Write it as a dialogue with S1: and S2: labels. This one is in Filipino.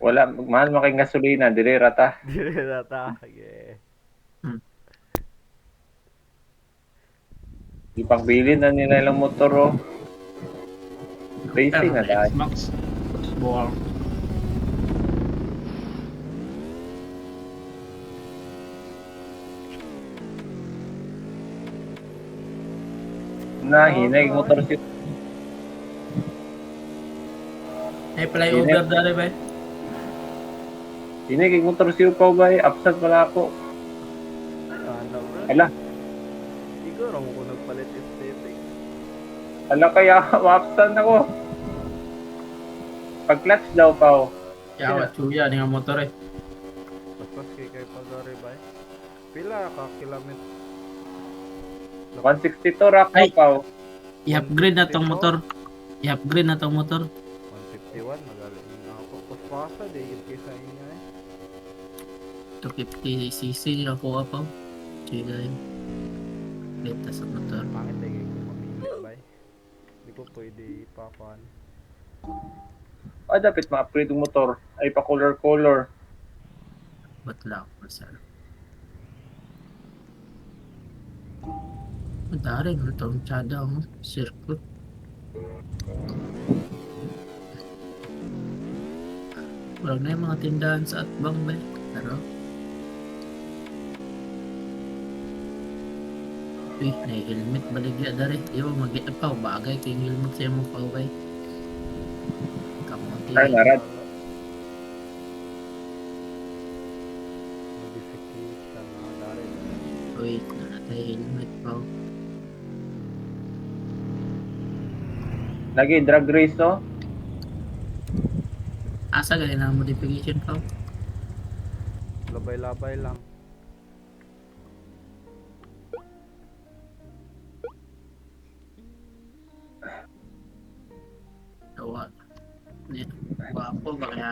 S1: Wala, mahal mo kay gasolina, dili rata.
S2: Dili na ta. Yeah.
S3: Hmm.
S1: Ipangbili na nila ilang motor oh. Racing
S3: Pero
S1: na
S3: na
S1: dahil.
S3: Xbox. Football.
S1: Na, hinay motor si
S3: Ay, flyover dali ba?
S1: hinay kay motor si Upaw ba absent pala ako.
S2: Ano bro?
S1: Ala,
S2: Siguro mo ko nagpalit aesthetic.
S1: ala kaya absent ako. Pag clutch daw pa
S3: Yawa, chuya, ni nga motor eh.
S2: Tapos kay pagari ba? Pila ka kilometer?
S1: 162 rack
S3: Ay!
S1: pa.
S3: I-upgrade na tong motor. I-upgrade na tong motor.
S2: 151 magaling na ako. Paspasa di yun kaysa inyo eh.
S3: 250cc lang ko pa. Chuya yun. Beta sa motor.
S2: Pangit lagi ko mamili ba? Hindi ko pwede ipakuan.
S1: Ah, dapat ma-upgrade yung motor. Ay pa color.
S3: Ba't lang? Masarap. Madari mo itong tsada mo. Circuit. Wala na yung mga tindahan sa Atbang ba? Pero uy, na-helmet baligya dari. Di ba mag-ipaw bagay kay helmet sa mo pa ba? Kamuti.
S1: Ay, narad.
S2: Modification na dari.
S3: Wait, natatay helmet pa.
S1: Lagi drag race no?
S3: Asa ganyan ang modification pa?
S2: Labay-labay lang.
S3: Tawa. Wapo ba kaya